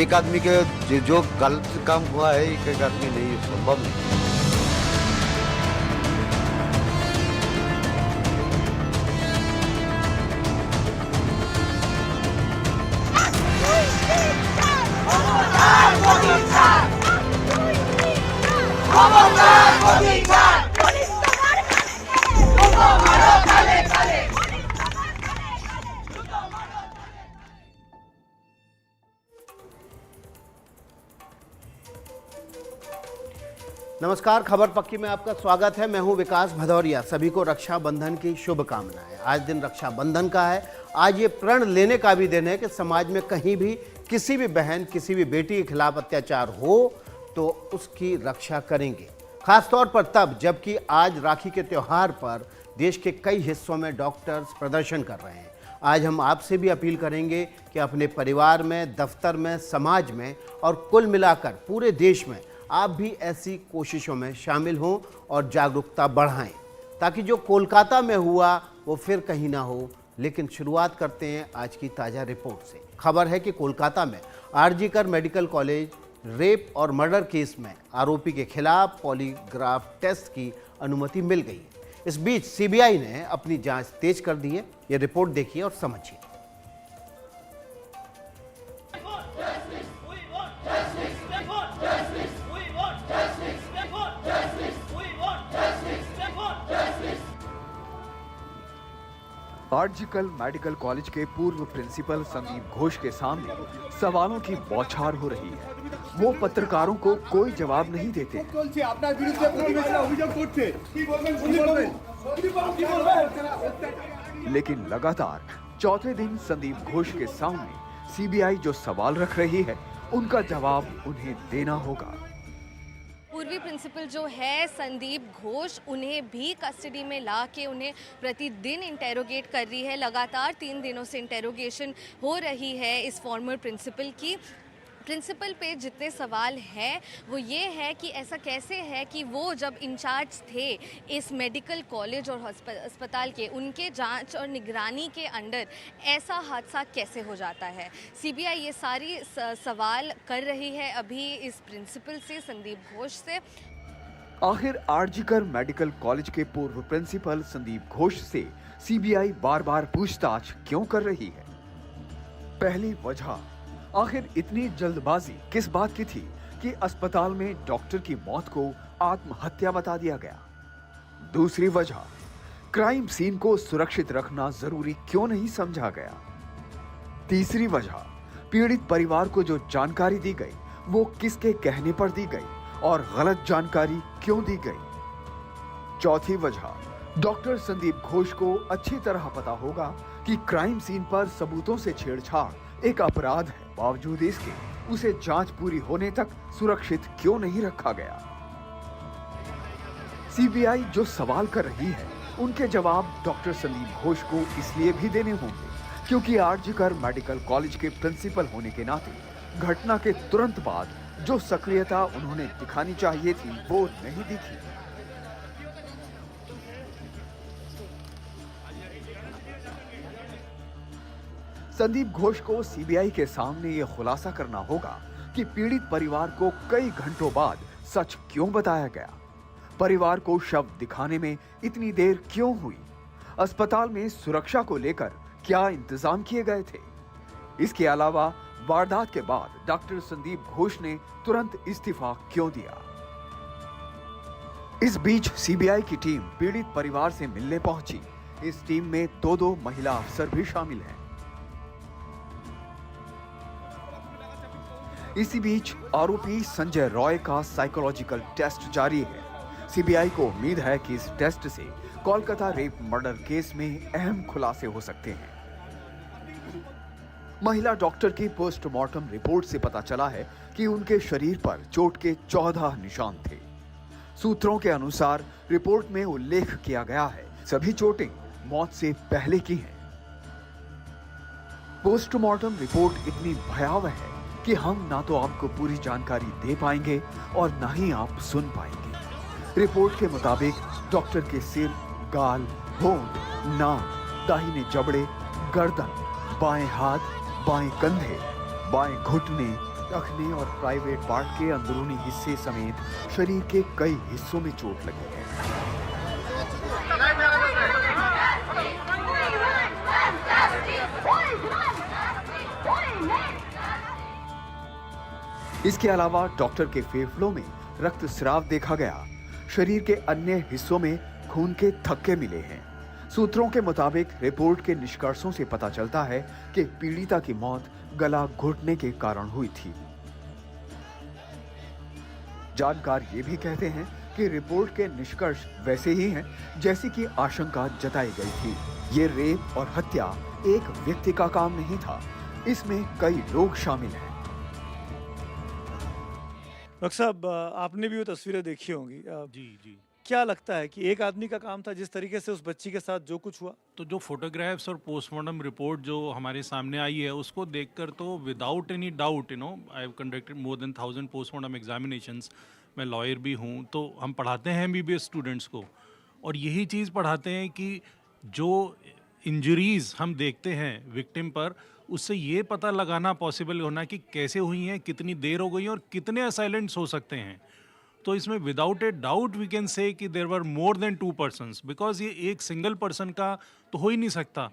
एक आदमी के जो गलत काम हुआ है एक आदमी नहीं, संभव नहीं। नमस्कार, खबर पक्की में आपका स्वागत है। मैं हूं विकास भदौरिया। सभी को रक्षाबंधन की शुभकामनाएं। आज दिन रक्षाबंधन का है। आज ये प्रण लेने का भी दिन है कि समाज में कहीं भी किसी भी बहन, किसी भी बेटी के खिलाफ अत्याचार हो तो उसकी रक्षा करेंगे। खासतौर पर तब जबकि आज राखी के त्यौहार पर देश के कई हिस्सों में डॉक्टर्स प्रदर्शन कर रहे हैं। आज हम आपसे भी अपील करेंगे कि अपने परिवार में, दफ्तर में, समाज में और कुल मिलाकर पूरे देश में आप भी ऐसी कोशिशों में शामिल हों और जागरूकता बढ़ाएं, ताकि जो कोलकाता में हुआ वो फिर कहीं ना हो। लेकिन शुरुआत करते हैं आज की ताज़ा रिपोर्ट से। खबर है कि कोलकाता में आरजीकर मेडिकल कॉलेज रेप और मर्डर केस में आरोपी के खिलाफ पॉलीग्राफ टेस्ट की अनुमति मिल गई। इस बीच सीबीआई ने अपनी जांच तेज कर दी है। ये रिपोर्ट देखिए और समझिए। आरजीकर मेडिकल कॉलेज के पूर्व प्रिंसिपल संदीप घोष के सामने सवालों की बौछार हो रही है। वो पत्रकारों को कोई जवाब नहीं देते। लेकिन लगातार चौथे दिन संदीप घोष के सामने सीबीआई जो सवाल रख रही है, उनका जवाब उन्हें देना होगा। पूर्वी प्रिंसिपल जो है संदीप घोष, उन्हें भी कस्टडी में ला के उन्हें प्रतिदिन इंटेरोगेट कर रही है। लगातार 3 दिनों से इंटेरोगेशन हो रही है इस फॉर्मर प्रिंसिपल की। प्रिंसिपल पे जितने सवाल हैं वो ये है कि ऐसा कैसे है कि वो जब इंचार्ज थे इस मेडिकल कॉलेज और अस्पताल के, उनके जांच और निगरानी के अंडर ऐसा हादसा कैसे हो जाता है। सीबीआई ये सारी सवाल कर रही है अभी इस प्रिंसिपल से, संदीप घोष से। आखिर आरजीकर मेडिकल कॉलेज के पूर्व प्रिंसिपल संदीप घोष से सीबीआई बार बार पूछताछ क्यों कर रही है? पहली वजह, आखिर इतनी जल्दबाजी किस बात की थी कि अस्पताल में डॉक्टर की मौत को आत्महत्या बता दिया गया? दूसरी वजह, क्राइम सीन को सुरक्षित रखना जरूरी क्यों नहीं समझा गया? तीसरी वजह, पीड़ित परिवार को जो जानकारी दी गई वो किसके कहने पर दी गई और गलत जानकारी क्यों दी गई? चौथी वजह, डॉक्टर संदीप घोष को अच्छी तरह पता होगा कि क्राइम सीन पर सबूतों से छेड़छाड़ एक अपराध है, बावजूद इसके उसे जांच पूरी होने तक सुरक्षित क्यों नहीं रखा गया? सीबीआई जो सवाल कर रही है उनके जवाब डॉक्टर संदीप घोष को इसलिए भी देने होंगे क्योंकि आरजीकर मेडिकल कॉलेज के प्रिंसिपल होने के नाते घटना के तुरंत बाद जो सक्रियता उन्होंने दिखानी चाहिए थी वो नहीं दिखी। संदीप घोष को सीबीआई के सामने यह खुलासा करना होगा कि पीड़ित परिवार को कई घंटों बाद सच क्यों बताया गया, परिवार को शव दिखाने में इतनी देर क्यों हुई, अस्पताल में सुरक्षा को लेकर क्या इंतजाम किए गए थे। इसके अलावा वारदात के बाद डॉक्टर संदीप घोष ने तुरंत इस्तीफा क्यों दिया। इस बीच सीबीआई की टीम पीड़ित परिवार से मिलने पहुंची। इस टीम में 2 महिला अफसर भी शामिल हैं। इसी बीच आरोपी संजय रॉय का साइकोलॉजिकल टेस्ट जारी है। सीबीआई को उम्मीद है कि इस टेस्ट से कोलकाता रेप मर्डर केस में अहम खुलासे हो सकते हैं। महिला डॉक्टर की पोस्टमार्टम रिपोर्ट से पता चला है कि उनके शरीर पर चोट के 14 निशान थे। सूत्रों के अनुसार रिपोर्ट में उल्लेख किया गया है सभी चोटें मौत से पहले की हैं। पोस्टमार्टम रिपोर्ट इतनी भयावह है कि हम ना तो आपको पूरी जानकारी दे पाएंगे और ना ही आप सुन पाएंगे। रिपोर्ट के मुताबिक डॉक्टर के सिर, गाल, होंठ, नाक, दाहिने जबड़े, गर्दन, बाएं हाथ, बाएं कंधे, बाएं घुटने, टखने और प्राइवेट पार्ट के अंदरूनी हिस्से समेत शरीर के कई हिस्सों में चोट लगी है। इसके अलावा डॉक्टर के फेफड़ों में रक्तस्राव देखा गया। शरीर के अन्य हिस्सों में खून के थक्के मिले हैं। सूत्रों के मुताबिक रिपोर्ट के निष्कर्षों से पता चलता है कि पीड़िता की मौत गला घुटने के कारण हुई थी। जानकार ये भी कहते हैं कि रिपोर्ट के निष्कर्ष वैसे ही हैं जैसी कि आशंका जताई गई थी। ये रेप और हत्या एक व्यक्ति का काम नहीं था, इसमें कई लोग शामिल हैं। डॉक्टर साहब, आपने भी वो तस्वीरें देखी होंगी। जी। क्या लगता है कि एक आदमी का काम था जिस तरीके से उस बच्ची के साथ जो कुछ हुआ? तो जो फोटोग्राफ्स और पोस्टमार्टम रिपोर्ट जो हमारे सामने आई है उसको देखकर तो without any doubt I have conducted more than 1000 postmortem examinations. मैं लॉयर भी हूँ, तो हम पढ़ाते हैं MBBS स्टूडेंट्स को, और यही चीज़ पढ़ाते हैं कि जो इंजरीज हम देखते हैं विक्टिम पर, उससे ये पता लगाना पॉसिबल होना कि कैसे हुई हैं, कितनी देर हो गई और कितने असाइलेंट्स हो सकते हैं। तो इसमें without a doubt we can say कि there were more than 2 persons, because ये एक सिंगल पर्सन का तो हो ही नहीं सकता।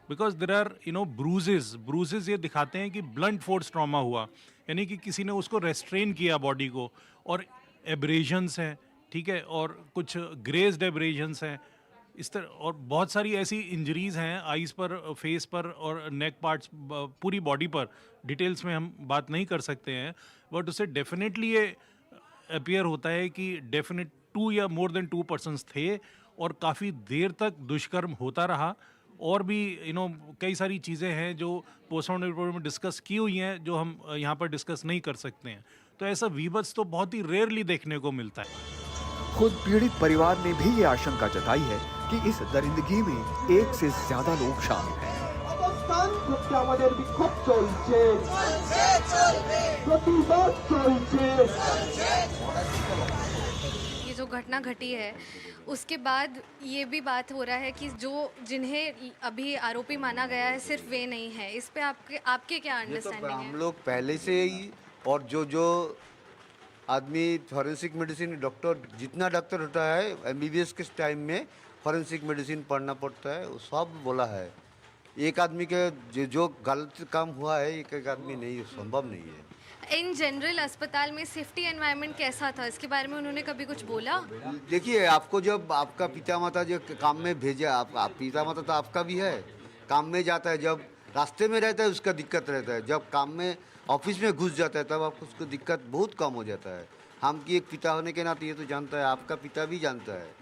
बिकॉज देर आर ब्रूजेस ये दिखाते हैं कि ब्लंट फोर्स ट्रॉमा हुआ, यानी कि किसी ने उसको रेस्ट्रेन किया बॉडी को, और एब्रेजन्स हैं, ठीक है, और कुछ ग्रेज्ड एब्रेजन्स हैं इस तरह, और बहुत सारी ऐसी इंजरीज हैं आईज पर, फेस पर और नेक पार्ट्स, पूरी बॉडी पर। डिटेल्स में हम बात नहीं कर सकते हैं, बट उससे डेफिनेटली ये अपीयर होता है कि डेफिनेट 2 या मोर देन 2 पर्सन्स थे, और काफ़ी देर तक दुष्कर्म होता रहा। और भी कई सारी चीज़ें हैं जो पोस्टमार्टम रिपोर्ट में डिस्कस की हुई हैं जो हम यहाँ पर डिस्कस नहीं कर सकते हैं। तो ऐसा वीबत्स तो बहुत ही रेयरली देखने को मिलता है। खुद पीड़ित परिवार ने भी ये आशंका जताई है कि इस दरिंदगी में एक से ज्यादा लोग शामिल हैं। ये जो घटना घटी है उसके बाद ये भी बात हो रहा है कि जिन्हें अभी आरोपी माना गया है सिर्फ वे नहीं है। इस पे आपके क्या अंडरस्टैंडिंग है? हम लोग पहले से ही, और जो आदमी फॉरेंसिक मेडिसिन डॉक्टर, जितना डॉक्टर होता है MBBS के टाइम में फॉरेंसिक मेडिसिन पढ़ना पड़ता है, वो सब बोला है। एक आदमी के जो गलत काम हुआ है एक आदमी नहीं, संभव नहीं है। इन जनरल अस्पताल में सेफ्टी एनवायरनमेंट कैसा था, इसके बारे में उन्होंने कभी कुछ बोला? देखिए, आपको जब आपका पिता माता जो काम में भेजा, आप पिता माता तो आपका भी है, काम में जाता है, जब रास्ते में रहता है उसका दिक्कत रहता है, जब काम में ऑफिस में घुस जाता है तब आपको उसको दिक्कत बहुत कम हो जाता है। हम की एक पिता होने के नाते ये तो जानता है, आपका पिता भी जानता है।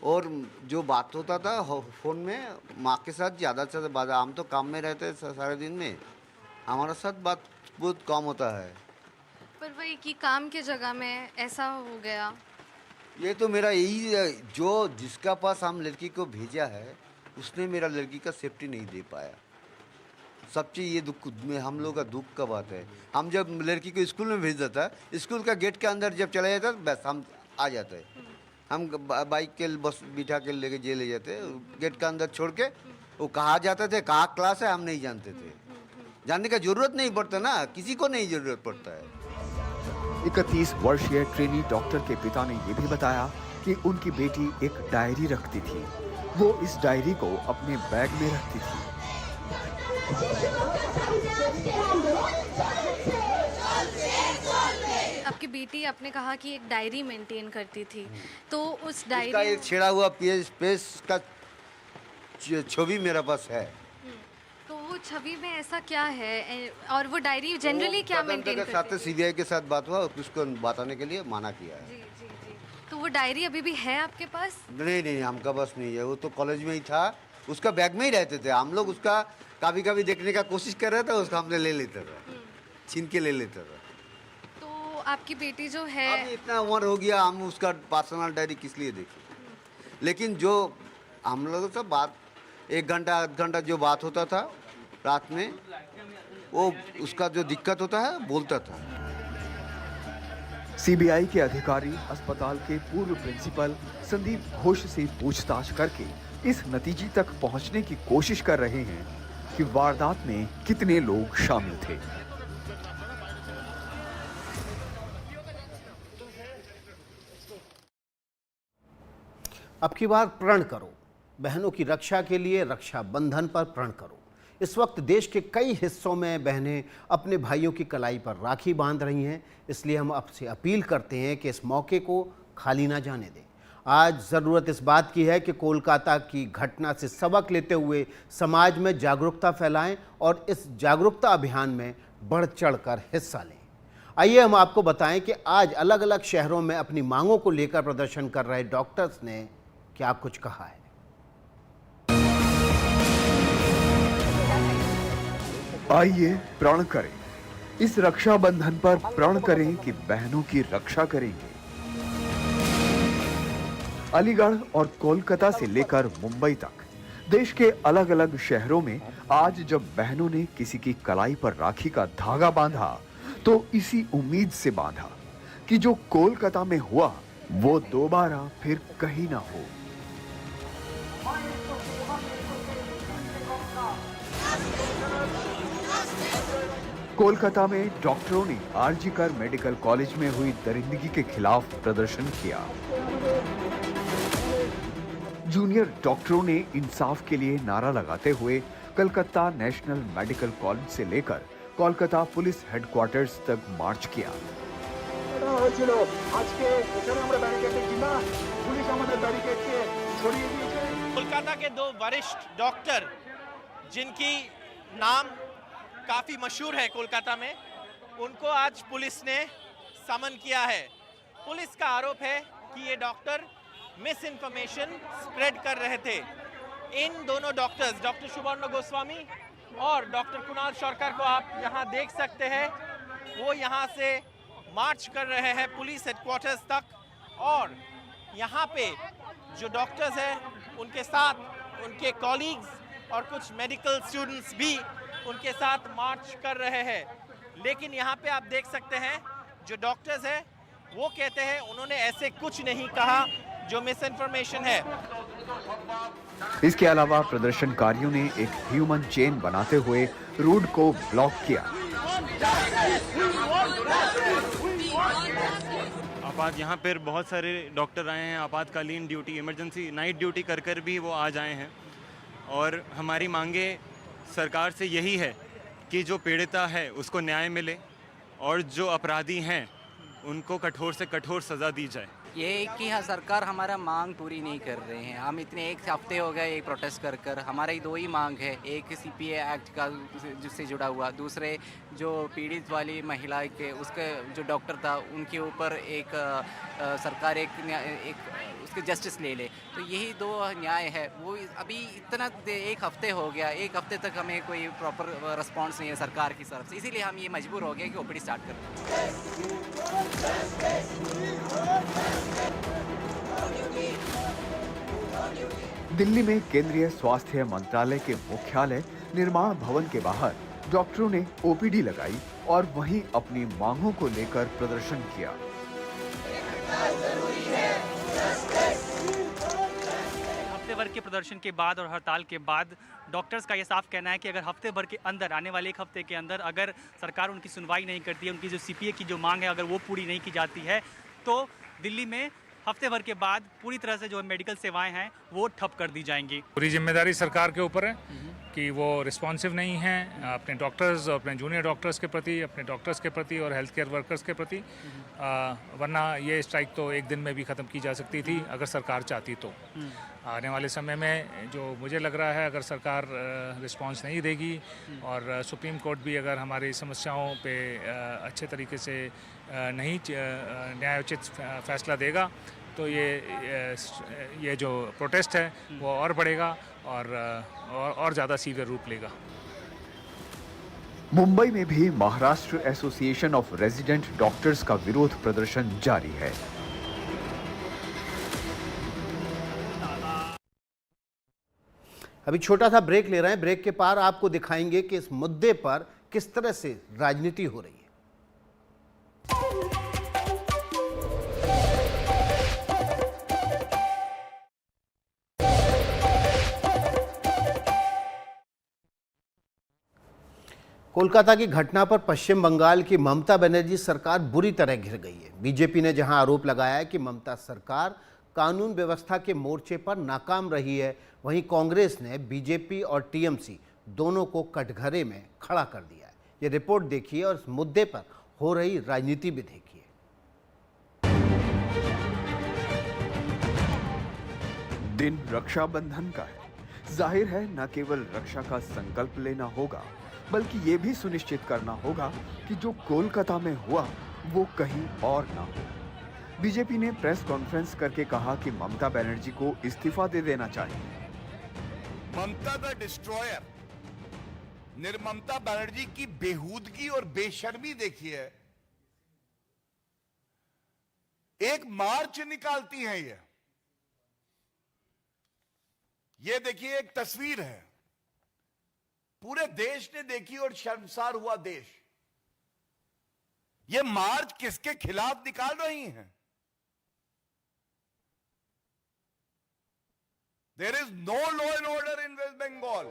और जो बात होता था फ़ोन में माँ के साथ ज़्यादा से ज़्यादा बात, हम तो काम में रहते हैं सारे दिन में, हमारा साथ बात बहुत कम होता है। पर वही कि काम के जगह में ऐसा हो गया। ये तो मेरा यही, जो जिसका पास हम लड़की को भेजा है उसने मेरा लड़की का सेफ्टी नहीं दे पाया। सबसे ये दुख में हम लोग का दुख का बात है। हम जब लड़की को स्कूल में भेज देता है, स्कूल का गेट के अंदर जब चला जाता है बस हम आ जाते हैं। हम बाइक के बस बिठा के लेके ले जाते, गेट के अंदर छोड़ के, वो कहाँ जाते थे, कहाँ क्लास है हम नहीं जानते थे। जानने का जरूरत नहीं पड़ता ना, किसी को नहीं जरूरत पड़ता है। 31 वर्षीय ट्रेनी डॉक्टर के पिता ने यह भी बताया कि उनकी बेटी एक डायरी रखती थी। वो इस डायरी को अपने बैग में रखती थी। आपकी बेटी, आपने कहा कि एक डायरी मेंटेन करती थी, तो उस डायरी का एक छेड़ा हुआ पेज का छवि मेरे पास है। तो वो छवि में ऐसा क्या है, और वो डायरी जनरली क्या मेंटेन करती है? CBI के साथ बात हुआ, उसको बताने के लिए माना किया है। जी। तो वो डायरी अभी भी है आपके पास? नहीं, हमका पास नहीं है। वो तो कॉलेज में ही था, उसका बैग में ही रहते थे। हम लोग उसका कभी देखने का कोशिश कर रहे थे, उसका हमने ले लेते थे, छीन के ले लेते थे। तो आपकी बेटी जो है, अभी इतना उम्र हो गया, हम उसका पर्सनल डायरी किस लिए देखें? लेकिन जो हम लोगों से बात 1 घंटा आध घंटा जो बात होता था रात में, वो उसका जो दिक्कत होता है बोलता था। CBI के अधिकारी अस्पताल के पूर्व प्रिंसिपल संदीप घोष से पूछताछ करके इस नतीजे तक पहुंचने की कोशिश कर रहे हैं कि वारदात में कितने लोग शामिल थे। अब की बार प्रण करो, बहनों की रक्षा के लिए रक्षाबंधन पर प्रण करो। इस वक्त देश के कई हिस्सों में बहनें अपने भाइयों की कलाई पर राखी बांध रही हैं, इसलिए हम आपसे अपील करते हैं कि इस मौके को खाली ना जाने दें। आज ज़रूरत इस बात की है कि कोलकाता की घटना से सबक लेते हुए समाज में जागरूकता फैलाएं और इस जागरूकता अभियान में बढ़ चढ़कर हिस्सा लें। आइए हम आपको बताएं कि आज अलग अलग शहरों में अपनी मांगों को लेकर प्रदर्शन कर रहे डॉक्टर्स ने क्या कुछ कहा है। आइए प्रण करें, इस रक्षाबंधन पर प्रण करें कि बहनों की रक्षा करेंगे। अलीगढ़ और कोलकाता से लेकर मुंबई तक देश के अलग अलग शहरों में आज जब बहनों ने किसी की कलाई पर राखी का धागा बांधा तो इसी उम्मीद से बांधा कि जो कोलकाता में हुआ वो दोबारा फिर कहीं ना हो। कोलकाता में डॉक्टरों ने आरजीकर मेडिकल कॉलेज में हुई दरिंदगी के खिलाफ प्रदर्शन किया। जूनियर डॉक्टरों ने इंसाफ के लिए नारा लगाते हुए कलकत्ता नेशनल मेडिकल कॉलेज से लेकर कोलकाता पुलिस हेडक्वार्टर्स तक मार्च किया। कोलकाता के दो वरिष्ठ डॉक्टर जिनकी नाम काफी मशहूर है कोलकाता में, उनको आज पुलिस ने समन किया है। पुलिस का आरोप है कि ये डॉक्टर मिस इन्फॉर्मेशन स्प्रेड कर रहे थे। इन दोनों डॉक्टर्स, डॉक्टर सुवर्ण गोस्वामी और डॉक्टर कुणाल शौरकर को आप यहाँ देख सकते हैं। वो यहाँ से मार्च कर रहे हैं पुलिस हेडक्वार्टर्स तक और यहाँ पे जो डॉक्टर्स हैं उनके साथ उनके कॉलीग्स और कुछ मेडिकल स्टूडेंट्स भी उनके साथ मार्च कर रहे हैं। लेकिन यहाँ पे आप देख सकते हैं जो डॉक्टर्स हैं वो कहते हैं उन्होंने ऐसे कुछ नहीं कहा जो मिस इन्फॉर्मेशन है। इसके अलावा प्रदर्शनकारियों ने एक ह्यूमन चेन बनाते हुए रोड को ब्लॉक किया। आपात यहाँ पर बहुत सारे डॉक्टर आए हैं, आपातकालीन ड्यूटी, इमरजेंसी नाइट ड्यूटी कर कर भी वो आज आए हैं और हमारी मांगे सरकार से यही है कि जो पीड़िता है उसको न्याय मिले और जो अपराधी हैं उनको कठोर से कठोर सज़ा दी जाए। ये कि हाँ, सरकार हमारा मांग पूरी नहीं कर रहे हैं। हम इतने एक हफ्ते हो गए एक प्रोटेस्ट कर कर। हमारी दो ही मांग है, एक सीपीए एक्ट का जिससे जुड़ा हुआ, दूसरे जो पीड़ित वाली महिला के उसके जो डॉक्टर था उनके ऊपर एक सरकार एक उसके जस्टिस ले ले। तो यही दो न्याय है। वो अभी इतना एक हफ्ते हो गया, एक हफ्ते तक हमें कोई प्रॉपर रिस्पॉन्स नहीं है सरकार की तरफ से, इसीलिए हम ये मजबूर हो गए कि ओपीडी स्टार्ट करें। दिल्ली में केंद्रीय स्वास्थ्य मंत्रालय के मुख्यालय निर्माण भवन के बाहर डॉक्टरों ने ओपीडी लगाई और वहीं अपनी मांगों को लेकर प्रदर्शन किया। हफ्ते भर के प्रदर्शन के बाद और हड़ताल के बाद डॉक्टर्स का ये साफ कहना है कि अगर हफ्ते भर के अंदर, आने वाले एक हफ्ते के अंदर अगर सरकार उनकी सुनवाई नहीं करती है, उनकी जो सीपीए की जो मांग है अगर वो पूरी नहीं की जाती है, तो दिल्ली में हफ्ते भर के बाद पूरी तरह से जो मेडिकल सेवाएं हैं वो ठप कर दी जाएंगी। पूरी जिम्मेदारी सरकार के ऊपर है कि वो रिस्पॉन्सिव नहीं हैं अपने डॉक्टर्स, अपने जूनियर डॉक्टर्स के प्रति, अपने डॉक्टर्स के प्रति और हेल्थ केयर वर्कर्स के प्रति। वरना ये स्ट्राइक तो एक दिन में भी ख़त्म की जा सकती थी अगर सरकार चाहती तो। आने वाले समय में जो मुझे लग रहा है, अगर सरकार रिस्पांस नहीं देगी और सुप्रीम कोर्ट भी अगर हमारी समस्याओं पे अच्छे तरीके से नहीं न्यायोचित फैसला देगा तो ये जो प्रोटेस्ट है वो और बढ़ेगा और ज़्यादा सीवियर रूप लेगा। मुंबई में भी Maharashtra association of resident doctors का विरोध प्रदर्शन जारी है। अभी छोटा सा ब्रेक ले रहे हैं। ब्रेक के पार आपको दिखाएंगे कि इस मुद्दे पर किस तरह से राजनीति हो रही है। कोलकाता की घटना पर पश्चिम बंगाल की ममता बनर्जी सरकार बुरी तरह घिर गई है। बीजेपी ने जहां आरोप लगाया है कि ममता सरकार कानून व्यवस्था के मोर्चे पर नाकाम रही है, वहीं कांग्रेस ने बीजेपी और टीएमसी दोनों को कटघरे में खड़ा कर दिया है। ये रिपोर्ट देखिए और इस मुद्दे पर हो रही राजनीति भी देखिए। दिन रक्षाबंधन का है। जाहिर है न केवल रक्षा का संकल्प लेना होगा, बल्कि ये भी सुनिश्चित करना होगा कि जो कोलकाता में हुआ वो कहीं और ना हो। बीजेपी ने प्रेस कॉन्फ्रेंस करके कहा कि ममता बनर्जी को इस्तीफा दे देना चाहिए। ममता द डिस्ट्रॉयर, निर्ममता बनर्जी की बेहूदगी और बेशर्मी देखिए। एक मार्च निकालती हैं ये देखिए, एक तस्वीर है, पूरे देश ने देखी और शर्मसार हुआ देश। ये मार्च किसके खिलाफ निकाल रही हैं? There is no law and order in West Bengal.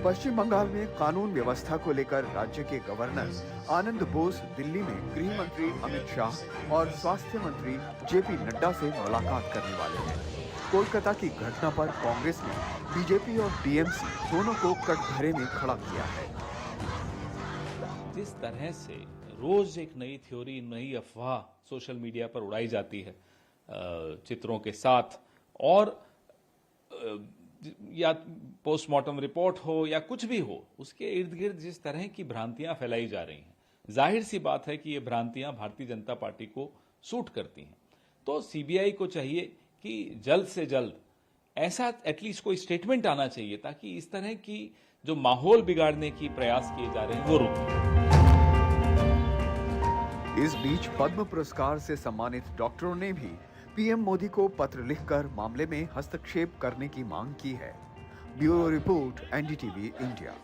Paschim Bangal में कानून व्यवस्था को लेकर राज्य के गवर्नर आनंद बोस दिल्ली में गृह मंत्री अमित शाह और स्वास्थ्य मंत्री जेपी नड्डा से मुलाकात करने वाले हैं। कोलकाता की घटना पर कांग्रेस ने बीजेपी और टीएमसी दोनों को कटघरे में खड़ा किया है। जिस तरह से रोज एक नई थ्योरी, नई अफवाह सोशल मीडिया पर उड़ाई जाती है चित्रों के साथ, और या पोस्टमार्टम रिपोर्ट हो या कुछ भी हो, उसके इर्द गिर्द जिस तरह की भ्रांतियां फैलाई जा रही हैं, जाहिर सी बात है कि ये भ्रांतियां भारतीय जनता पार्टी को सूट करती हैं। तो सीबीआई को चाहिए कि जल्द से जल्द ऐसा एटलीस्ट कोई स्टेटमेंट आना चाहिए ताकि इस तरह की जो माहौल बिगाड़ने की प्रयास किए जा रहे हैं वो रुके। इस बीच पद्म पुरस्कार से सम्मानित डॉक्टरों ने भी पीएम मोदी को पत्र लिखकर मामले में हस्तक्षेप करने की मांग की है। Bureau report, NDTV India.